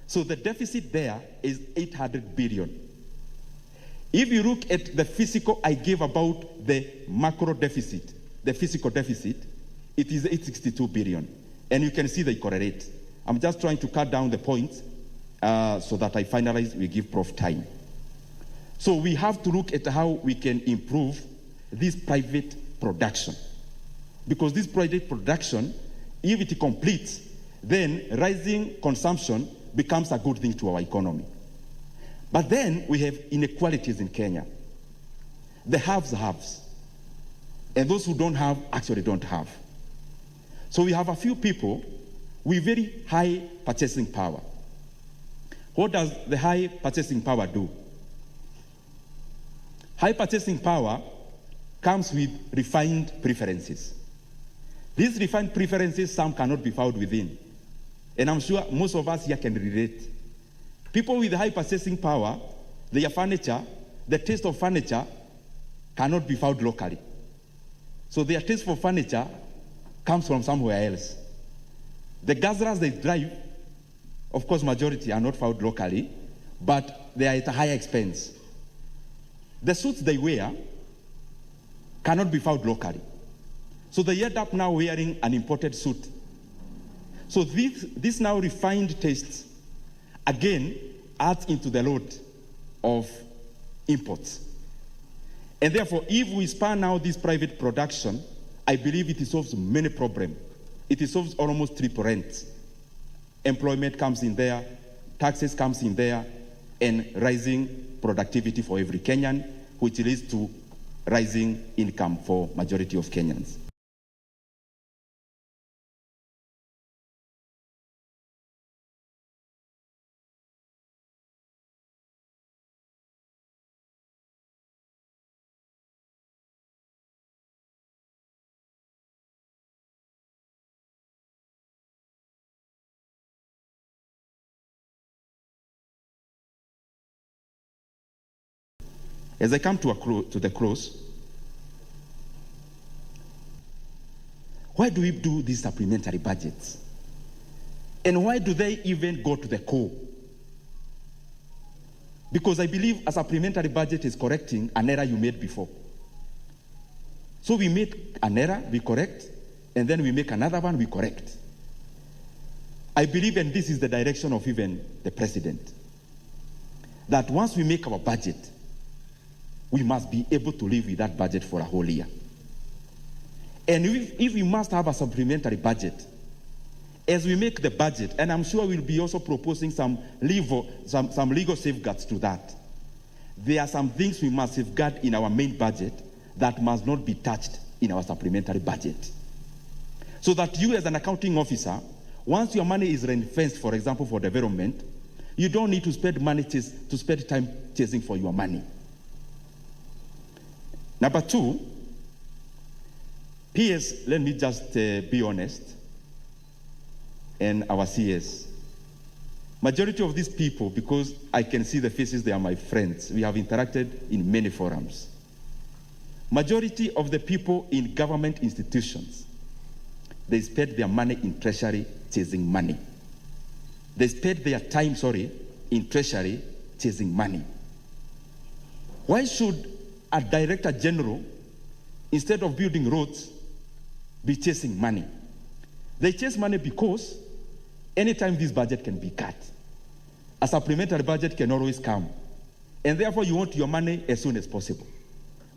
So the deficit there is 800 billion. If you look at the physical I gave about the macro deficit, the physical deficit, it is 862 billion. And you can see they correlate. I'm just trying to cut down the points so that I finalize, we give Prof time. So we have to look at how we can improve this private production. Because this private production, if it completes, then rising consumption becomes a good thing to our economy. But then we have inequalities in Kenya. The haves. And those who don't have actually don't have. So we have a few people with very high purchasing power. What does the high purchasing power do? High purchasing power comes with refined preferences. These refined preferences, some cannot be found within. And I'm sure most of us here can relate. People with high purchasing power, their furniture, the taste of furniture cannot be found locally. So their taste for furniture comes from somewhere else. The Gazras they drive, of course, majority are not found locally, but they are at a higher expense. The suits they wear cannot be found locally. So they end up now wearing an imported suit. So this now refined tastes, again, adds into the load of imports. And therefore, if we span out this private production, I believe it solves many problems. It solves almost triple rent. Employment comes in there, taxes comes in there, and rising productivity for every Kenyan, which leads to rising income for majority of Kenyans. As I come to the close, why do we do these supplementary budgets? And why do they even go to the core? Because I believe a supplementary budget is correcting an error you made before. So we make an error, we correct, and then we make another one, we correct. I believe, and this is the direction of even the president, that once we make our budget, we must be able to live with that budget for a whole year. And if we must have a supplementary budget, as we make the budget, and I'm sure we'll be also proposing some legal safeguards to that, there are some things we must safeguard in our main budget that must not be touched in our supplementary budget. So that you as an accounting officer, once your money is ring-fenced, for example, for development, you don't need to spend time chasing for your money. Number two, PS, let me just be honest, and our CS. Majority of these people, because I can see the faces, they are my friends. We have interacted in many forums. Majority of the people in government institutions, they spend their money in treasury chasing money. They spend their time, in treasury chasing money. Why should a director general, instead of building roads, be chasing money? They chase money because anytime this budget can be cut, a supplementary budget can always come. And therefore you want your money as soon as possible.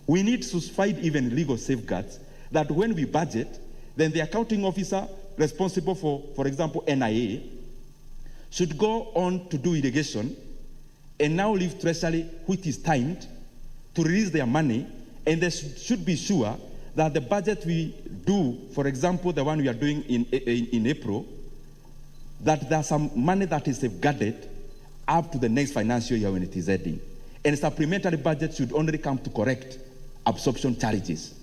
We need to find even legal safeguards that when we budget, then the accounting officer responsible for example, NIA, should go on to do irrigation and now leave treasury, which is timed, to release their money, and they should be sure that the budget we do, for example, the one we are doing in April, that there's some money that is safeguarded up to the next financial year when it is ending. And supplementary budget should only come to correct absorption challenges.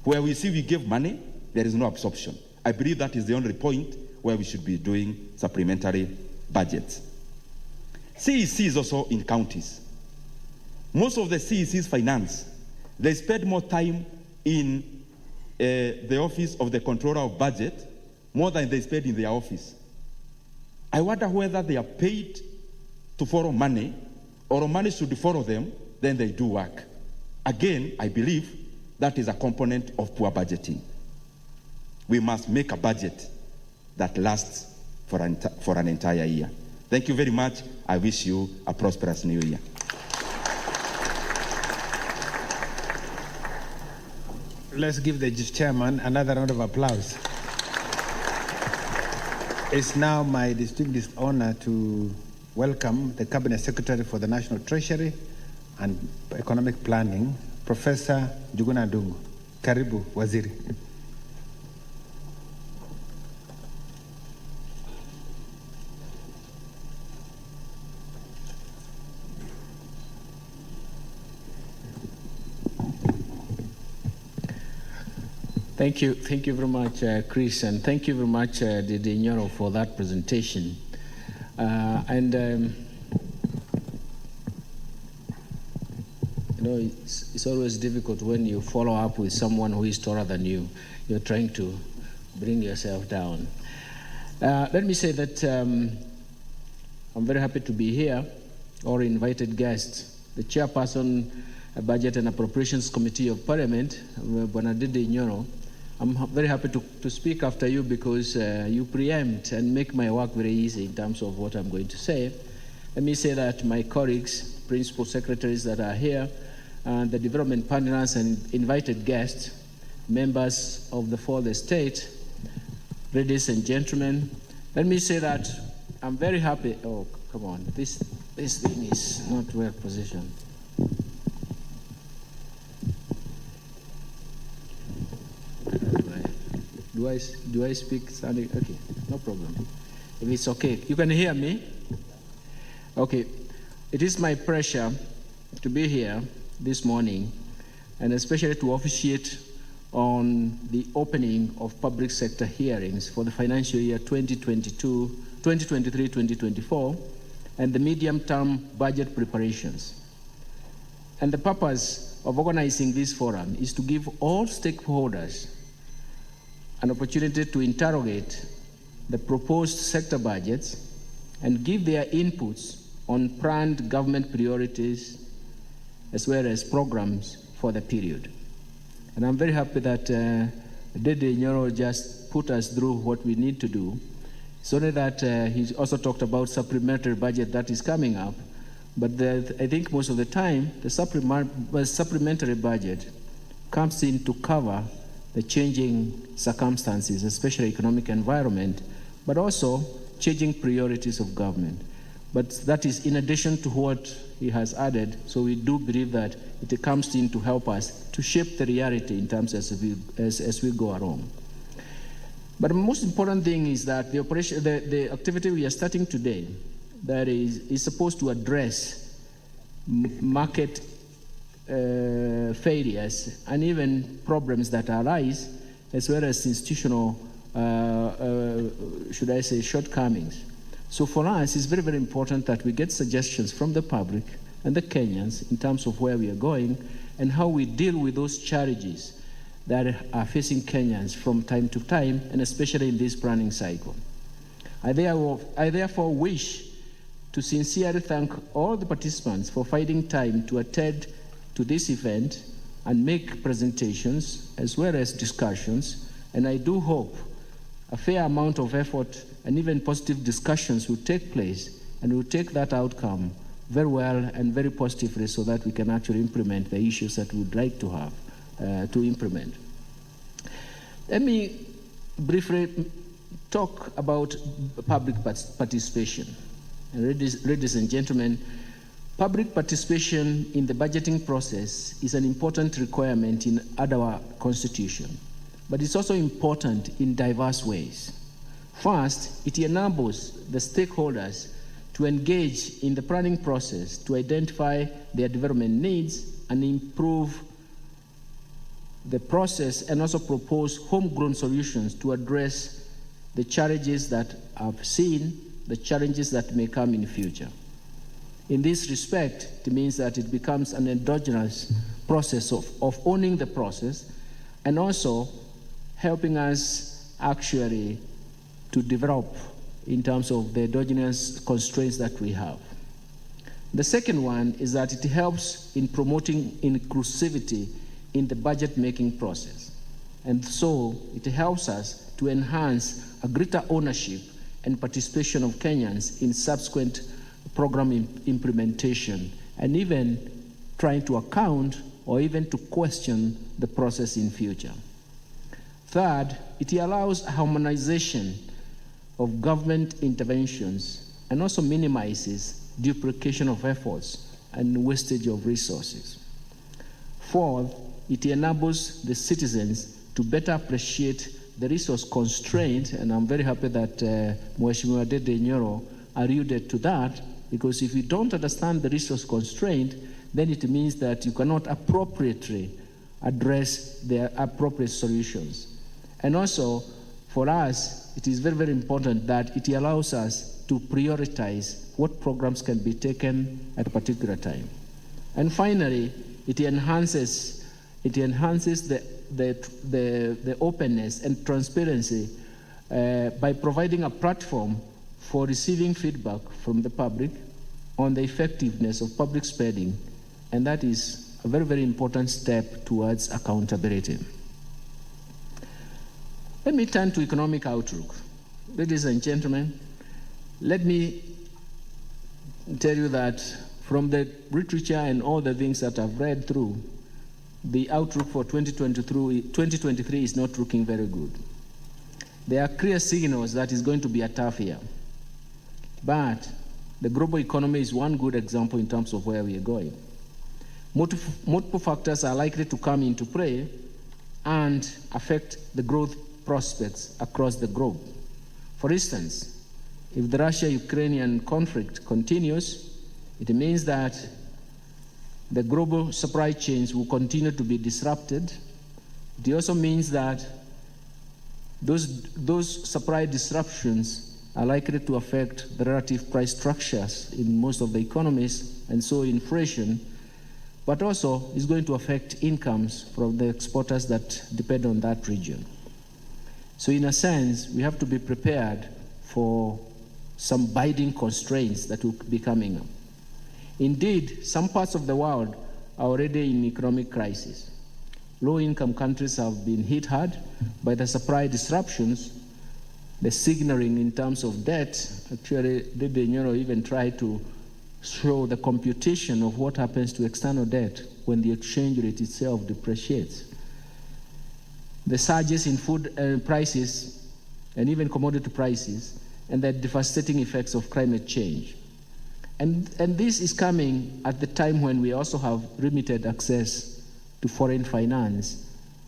Where we see we give money, there is no absorption. I believe that is the only point where we should be doing supplementary budgets. CEC is also in counties. Most of the CEC's finance, they spend more time in the office of the controller of budget more than they spend in their office. I wonder whether they are paid to follow money, or money should follow them, then they do work. Again, I believe that is a component of poor budgeting. We must make a budget that lasts for an entire year. Thank you very much. I wish you a prosperous new year. Let's give the chairman another round of applause. It's now my distinguished honor to welcome the Cabinet Secretary for the National Treasury and Economic Planning, Professor Njuguna Ndung'u. Karibu, Waziri. Thank you very much, Chris, and thank you very much, Dede Nyoro, for that presentation. You know, it's always difficult when you follow up with someone who is taller than you. You're trying to bring yourself down. Let me say that I'm very happy to be here, our invited guest, the chairperson, Budget and Appropriations Committee of Parliament, Bwana Dede Nyoro. I'm very happy to speak after you because you preempt and make my work very easy in terms of what I'm going to say. Let me say that my colleagues, principal secretaries that are here, and the development partners and invited guests, members of the fourth estate, ladies and gentlemen, let me say that I'm very happy. Oh, come on, this thing is not well positioned. Do I speak standing? Okay, no problem. If it's okay, you can hear me? Okay. It is my pleasure to be here this morning, and especially to officiate on the opening of public sector hearings for the financial year 2023-2024, and the medium-term budget preparations. And the purpose of organizing this forum is to give all stakeholders an opportunity to interrogate the proposed sector budgets and give their inputs on planned government priorities as well as programs for the period. And I'm very happy that Dede Nyoro just put us through what we need to do. It's only that he also talked about supplementary budget that is coming up, but I think most of the time the supplementary budget comes in to cover the changing circumstances, especially economic environment, but also changing priorities of government. But that is in addition to what he has added, so we do believe that it comes in to help us to shape the reality in terms as we go along. But the most important thing is that the activity we are starting today, that is supposed to address market failures and even problems that arise, as well as institutional, should I say, shortcomings. So for us, it's very, very important that we get suggestions from the public and the Kenyans in terms of where we are going and how we deal with those challenges that are facing Kenyans from time to time, and especially in this planning cycle. I therefore wish to sincerely thank all the participants for finding time to attend to this event and make presentations as well as discussions, and I do hope a fair amount of effort and even positive discussions will take place, and we'll take that outcome very well and very positively so that we can actually implement the issues that we would like to have to implement. Let me briefly talk about public participation. And ladies and gentlemen, public participation in the budgeting process is an important requirement in our Constitution, but it's also important in diverse ways. First, it enables the stakeholders to engage in the planning process to identify their development needs and improve the process, and also propose homegrown solutions to address the challenges that I've seen, the challenges that may come in the future. In this respect, it means that it becomes an endogenous process of owning the process and also helping us actually to develop in terms of the endogenous constraints that we have. The second one is that it helps in promoting inclusivity in the budget-making process. And so it helps us to enhance a greater ownership and participation of Kenyans in subsequent program implementation, and even trying to account or even to question the process in future. Third, it allows harmonization of government interventions and also minimizes duplication of efforts and wastage of resources. Fourth, it enables the citizens to better appreciate the resource constraint, and I'm very happy that Mheshimiwa Dede Nyoro alluded to that, because if you don't understand the resource constraint, then it means that you cannot appropriately address the appropriate solutions. And also, for us, it is very, very important that it allows us to prioritize what programs can be taken at a particular time. And finally, it enhances the openness and transparency by providing a platform for receiving feedback from the public on the effectiveness of public spending, and that is a very, very important step towards accountability. Let me turn to economic outlook. Ladies and gentlemen, let me tell you that from the literature and all the things that I've read through, the outlook for 2023 is not looking very good. There are clear signals that it's going to be a tough year. But the global economy is one good example in terms of where we are going. Multiple factors are likely to come into play and affect the growth prospects across the globe. For instance, if the Russia-Ukrainian conflict continues, it means that the global supply chains will continue to be disrupted. It also means that those supply disruptions are likely to affect the relative price structures in most of the economies, and so inflation, but also is going to affect incomes from the exporters that depend on that region. So in a sense, we have to be prepared for some binding constraints that will be coming up. Indeed, some parts of the world are already in economic crisis. Low-income countries have been hit hard by the supply disruptions, the signaling in terms of debt. Actually, Dede Nyoro even tried to show the computation of what happens to external debt when the exchange rate itself depreciates. The surges in food prices and even commodity prices, and the devastating effects of climate change. And this is coming at the time when we also have limited access to foreign finance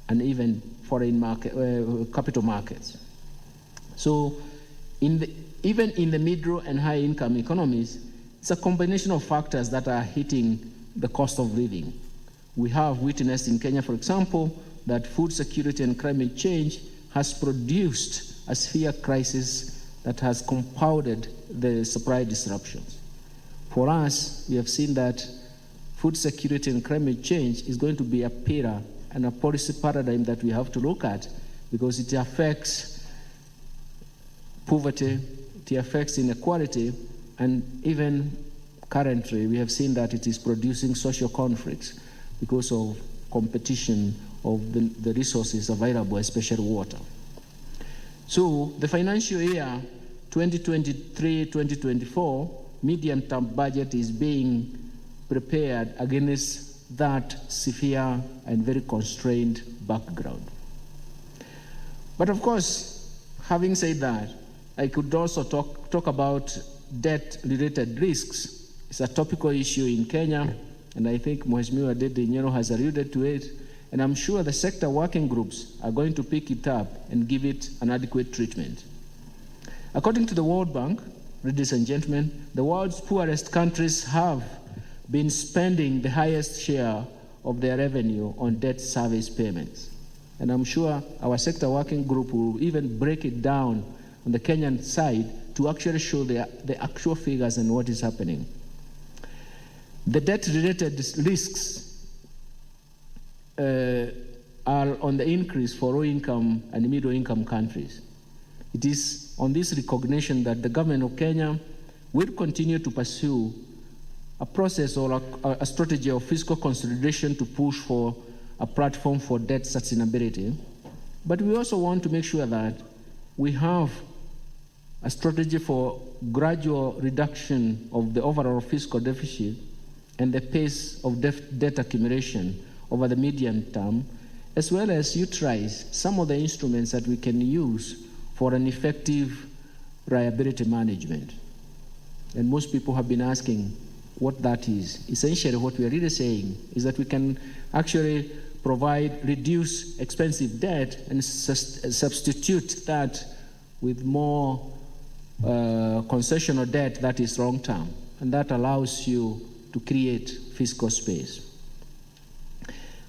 and even foreign capital markets. So even in the middle and high income economies, it's a combination of factors that are hitting the cost of living. We have witnessed in Kenya, for example, that food security and climate change has produced a severe crisis that has compounded the supply disruptions. For us, we have seen that food security and climate change is going to be a pillar and a policy paradigm that we have to look at, because it affects poverty, it affects inequality, and even currently we have seen that it is producing social conflicts because of competition of the resources available, especially water. So the financial year 2023-2024 medium-term budget is being prepared against that severe and very constrained background. But of course, having said that, I could also talk about debt-related risks. It's a topical issue in Kenya, and I think Mheshimiwa Dede Nyoro has alluded to it, and I'm sure the sector working groups are going to pick it up and give it an adequate treatment. According to the World Bank, ladies and gentlemen, the world's poorest countries have been spending the highest share of their revenue on debt service payments. And I'm sure our sector working group will even break it down on the Kenyan side to actually show the actual figures and what is happening. The debt-related risks are on the increase for low-income and middle-income countries. It is on this recognition that the government of Kenya will continue to pursue a process or a strategy of fiscal consolidation to push for a platform for debt sustainability. But we also want to make sure that we have a strategy for gradual reduction of the overall fiscal deficit and the pace of debt accumulation over the medium term, as well as utilize some of the instruments that we can use for an effective liability management. And most people have been asking what that is. Essentially, what we are really saying is that we can actually reduce expensive debt and substitute that with more concessional debt that is long term, and that allows you to create fiscal space.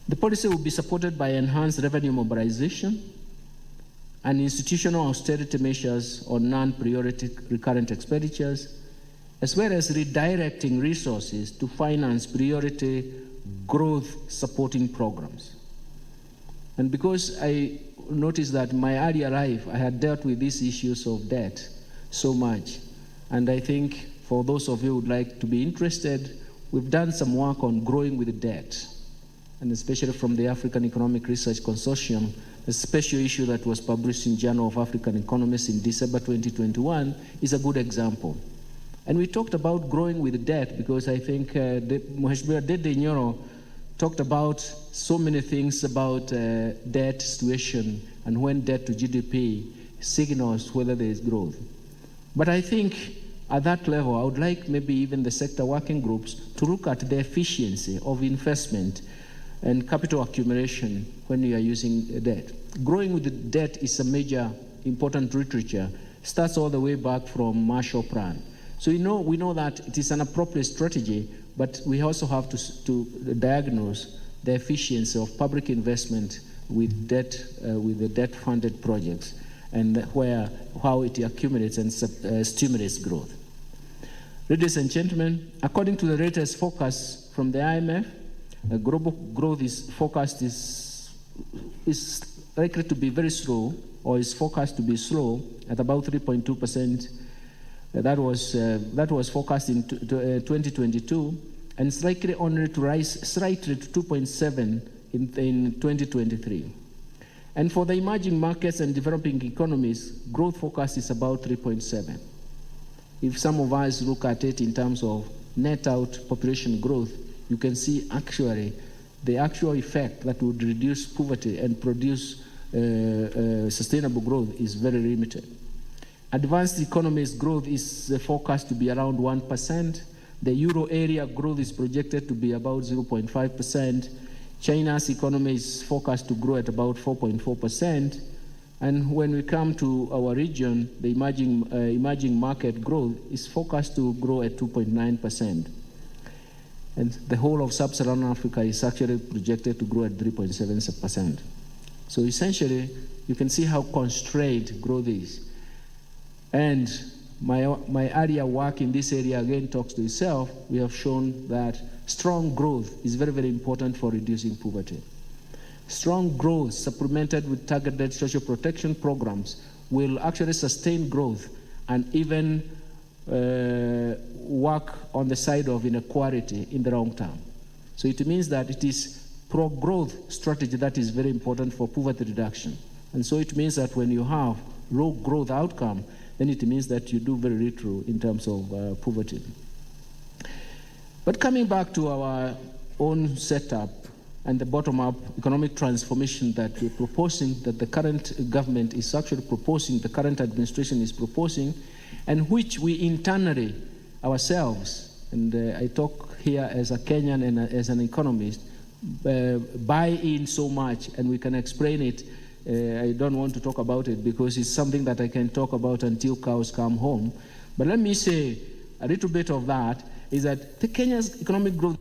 The policy will be supported by enhanced revenue mobilization and institutional austerity measures on non-priority recurrent expenditures, as well as redirecting resources to finance priority growth supporting programs. And because I noticed that in my earlier life, I had dealt with these issues of debt so much, and I think for those of you who would like to be interested, we've done some work on growing with debt, and especially from the African Economic Research Consortium, a special issue that was published in Journal of African Economists in December 2021 is a good example. And we talked about growing with debt because I think Mheshimiwa Dede Nyoro talked about so many things about debt situation and when debt to GDP signals whether there is growth. But I think at that level, I would like maybe even the sector working groups to look at the efficiency of investment and capital accumulation when you are using debt. Growing with debt is a major important literature, starts all the way back from Marshall Plan. So we know that it is an appropriate strategy, but we also have to diagnose the efficiency of public investment with debt, with the debt-funded projects, and how it accumulates and stimulates growth. Ladies and gentlemen, according to the latest forecast from the IMF, global growth is likely to be very slow, or is forecast to be slow at about 3.2%. That was forecast in 2022, and it's likely only to rise slightly to 2.7 in 2023. And for the emerging markets and developing economies, growth forecast is about 3.7. If some of us look at it in terms of net out population growth, you can see actually the actual effect that would reduce poverty and produce sustainable growth is very limited. Advanced economies growth is forecast to be around 1%. The euro area growth is projected to be about 0.5%. China's economy is forecast to grow at about 4.4%. And when we come to our region, the emerging market growth is forecast to grow at 2.9%. And the whole of sub-Saharan Africa is actually projected to grow at 3.7%. So essentially, you can see how constrained growth is. And my earlier work in this area again talks to itself. We have shown that strong growth is very, very important for reducing poverty. Strong growth supplemented with targeted social protection programs will actually sustain growth and even work on the side of inequality in the long term. So it means that it is pro-growth strategy that is very important for poverty reduction. And so it means that when you have low growth outcome, then it means that you do very little in terms of poverty. But coming back to our own setup and the bottom-up economic transformation that we're proposing, that the current government is actually proposing, the current administration is proposing, and which we internally ourselves, and I talk here as a Kenyan and as an economist, buy in so much, and we can explain it. I don't want to talk about it because it's something that I can talk about until cows come home. But let me say a little bit of that is that the Kenya's economic growth